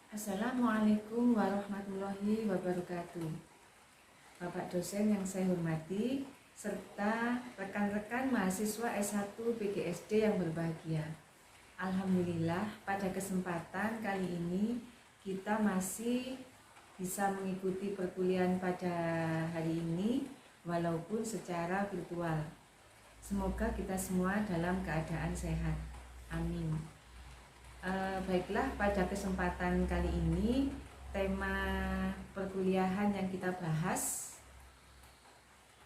Assalamualaikum warahmatullahi wabarakatuh. Bapak dosen yang saya hormati, serta rekan-rekan mahasiswa S1 PGSD yang berbahagia. Alhamdulillah, pada kesempatan kali ini kita masih bisa mengikuti perkuliahan pada hari ini walaupun secara virtual. Semoga kita semua dalam keadaan sehat. Amin. Baiklah, pada kesempatan kali ini tema perkuliahan yang kita bahas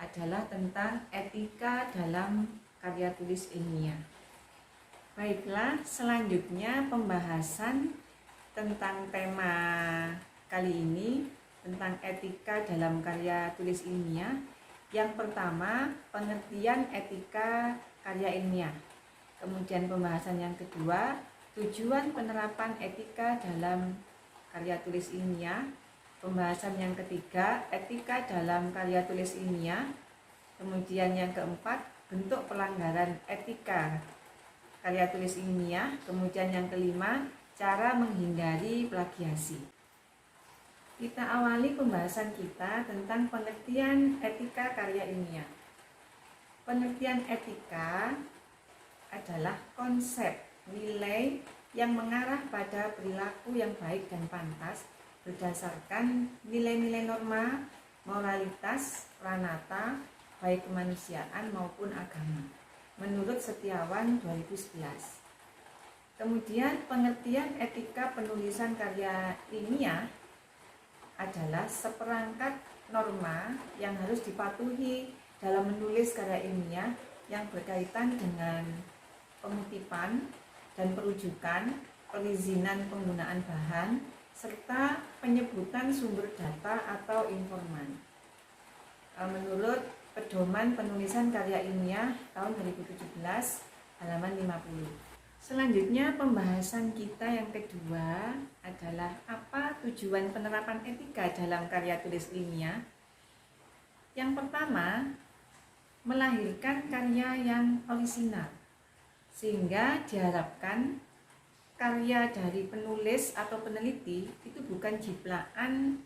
adalah tentang etika dalam karya tulis ilmiah. Baiklah, selanjutnya pembahasan tentang tema kali ini tentang etika dalam karya tulis ilmiah. Yang pertama, pengertian etika karya ilmiah. Kemudian pembahasan yang kedua, tujuan penerapan etika dalam karya tulis ilmiah. Pembahasan yang ketiga, etika dalam karya tulis ilmiah. Kemudian yang keempat, bentuk pelanggaran etika karya tulis ilmiah. Kemudian yang kelima, cara menghindari plagiasi. Kita awali pembahasan kita tentang pengertian etika karya ilmiah. Pengertian etika adalah konsep nilai yang mengarah pada perilaku yang baik dan pantas berdasarkan nilai-nilai norma, moralitas, pranata, baik kemanusiaan maupun agama, menurut Setiawan 2011. Kemudian pengertian etika penulisan karya ilmiah adalah seperangkat norma yang harus dipatuhi dalam menulis karya ilmiah yang berkaitan dengan pengutipan dan perujukan, perizinan penggunaan bahan, serta penyebutan sumber data atau informan. Menurut Pedoman Penulisan Karya Ilmiah tahun 2017, halaman 50. Selanjutnya pembahasan kita yang kedua adalah apa tujuan penerapan etika dalam karya tulis ilmiah. Yang pertama, melahirkan karya yang orisinal, sehingga diharapkan karya dari penulis atau peneliti itu bukan jiplakan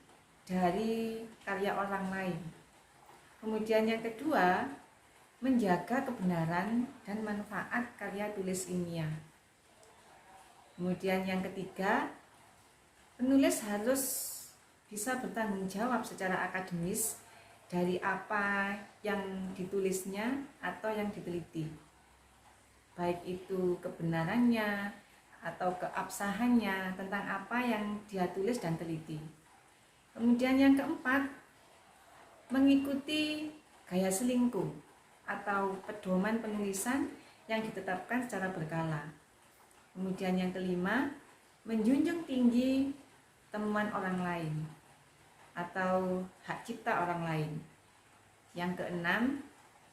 dari karya orang lain. Kemudian yang kedua, menjaga kebenaran dan manfaat karya tulis ilmiah. Kemudian yang ketiga, penulis harus bisa bertanggung jawab secara akademis dari apa yang ditulisnya atau yang diteliti, baik itu kebenarannya atau keabsahannya tentang apa yang dia tulis dan teliti. Kemudian yang keempat, mengikuti gaya selingkuh atau pedoman penulisan yang ditetapkan secara berkala. Kemudian yang kelima, menjunjung tinggi temuan orang lain atau hak cipta orang lain. Yang keenam,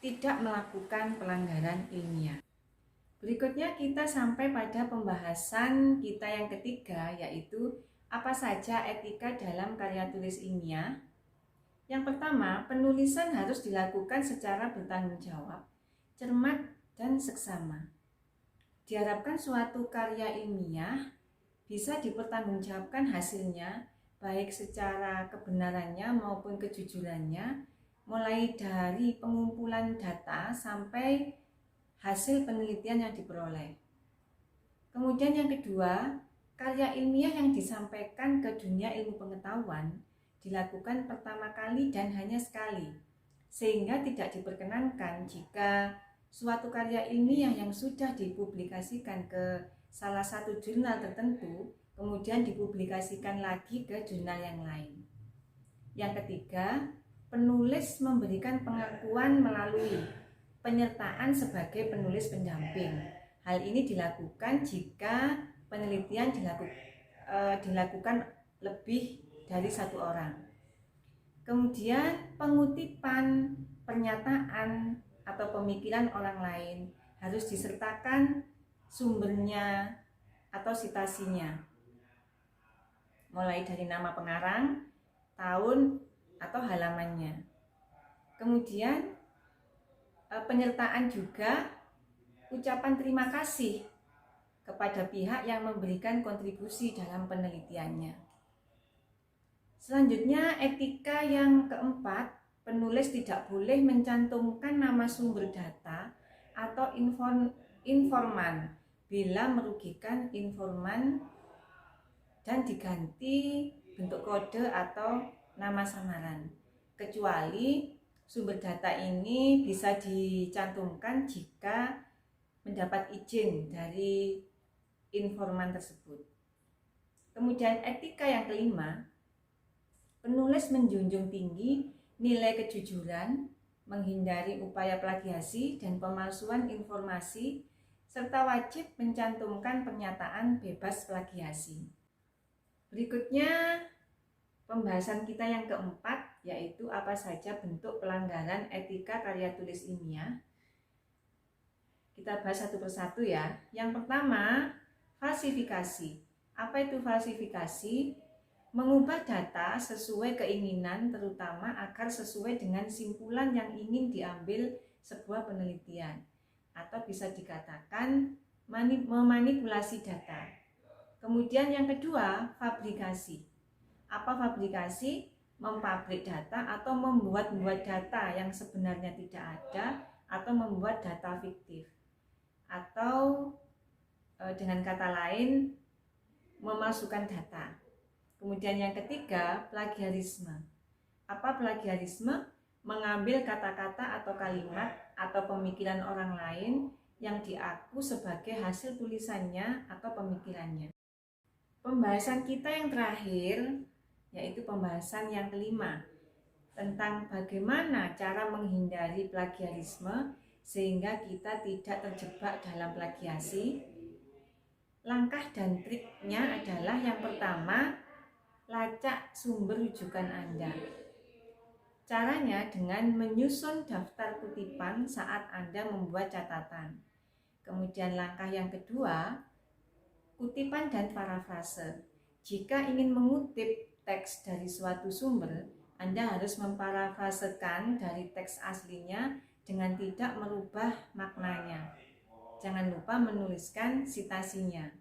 tidak melakukan pelanggaran ilmiah. Berikutnya kita sampai pada pembahasan kita yang ketiga, yaitu apa saja etika dalam karya tulis ilmiah. Yang pertama, penulisan harus dilakukan secara bertanggung jawab, cermat, dan seksama. Diharapkan suatu karya ilmiah bisa dipertanggungjawabkan hasilnya, baik secara kebenarannya maupun kejujurannya, mulai dari pengumpulan data sampai hasil penelitian yang diperoleh. Kemudian yang kedua, karya ilmiah yang disampaikan ke dunia ilmu pengetahuan dilakukan pertama kali dan hanya sekali, sehingga tidak diperkenankan jika suatu karya ilmiah yang sudah dipublikasikan ke salah satu jurnal tertentu kemudian dipublikasikan lagi ke jurnal yang lain. Yang ketiga, penulis memberikan pengakuan melalui penyertaan sebagai penulis pendamping. Hal ini dilakukan jika penelitian dilakukan lebih dari satu orang. Kemudian pengutipan pernyataan atau pemikiran orang lain harus disertakan sumbernya atau sitasinya, mulai dari nama pengarang, tahun, atau halamannya. Kemudian penyertaan juga ucapan terima kasih kepada pihak yang memberikan kontribusi dalam penelitiannya. Selanjutnya, etika yang keempat, penulis tidak boleh mencantumkan nama sumber data atau informan bila merugikan informan dan diganti bentuk kode atau nama samaran, kecuali sumber data ini bisa dicantumkan jika mendapat izin dari informan tersebut. Kemudian etika yang kelima, penulis menjunjung tinggi nilai kejujuran, menghindari upaya plagiasi dan pemalsuan informasi, serta wajib mencantumkan pernyataan bebas plagiasi. Berikutnya, pembahasan kita yang keempat, yaitu apa saja bentuk pelanggaran etika karya tulis ilmiah. Kita bahas satu persatu ya. Yang pertama, falsifikasi. Apa itu falsifikasi? Mengubah data sesuai keinginan, terutama agar sesuai dengan simpulan yang ingin diambil sebuah penelitian, atau bisa dikatakan memanipulasi data. Kemudian yang kedua, fabrikasi. Apa fabrikasi? Mempabrik data atau membuat data yang sebenarnya tidak ada, atau membuat data fiktif, atau dengan kata lain memasukkan data. Kemudian yang ketiga, plagiarisme. Apa plagiarisme? Mengambil kata-kata atau kalimat atau pemikiran orang lain yang diaku sebagai hasil tulisannya atau pemikirannya. Pembahasan kita yang terakhir, yaitu pembahasan yang kelima, tentang bagaimana cara menghindari plagiarisme sehingga kita tidak terjebak dalam plagiasi. Langkah dan triknya adalah yang pertama, lacak sumber rujukan Anda. Caranya dengan menyusun daftar kutipan saat Anda membuat catatan. Kemudian langkah yang kedua, kutipan dan parafrase. Jika ingin mengutip teks dari suatu sumber, Anda harus memparafrasekan dari teks aslinya dengan tidak merubah maknanya. Jangan lupa menuliskan sitasinya.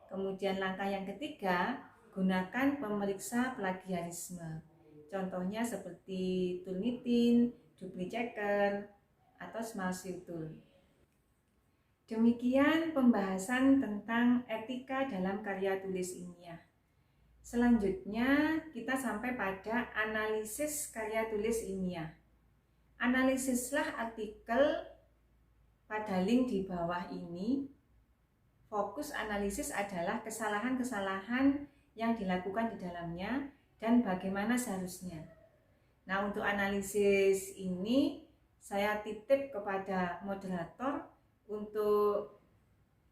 Kemudian langkah yang ketiga, gunakan pemeriksa plagiarisme. Contohnya seperti Turnitin, Dupli-Checker, atau Smalship Tool. Demikian pembahasan tentang etika dalam karya tulis ilmiah. Selanjutnya kita sampai pada analisis karya tulis ilmiah. Analisislah artikel pada link di bawah ini. Fokus analisis adalah kesalahan-kesalahan yang dilakukan di dalamnya dan bagaimana seharusnya. Nah, untuk analisis ini saya titip kepada moderator untuk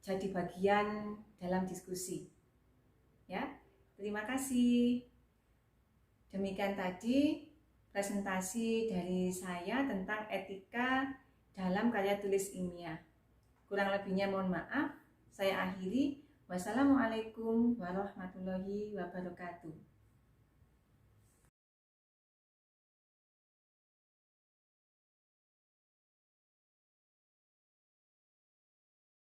jadi bagian dalam diskusi. Ya, terima kasih. Demikian tadi presentasi dari saya tentang etika dalam karya tulis ilmiah. Kurang lebihnya mohon maaf. Saya akhiri. Wassalamualaikum warahmatullahi wabarakatuh.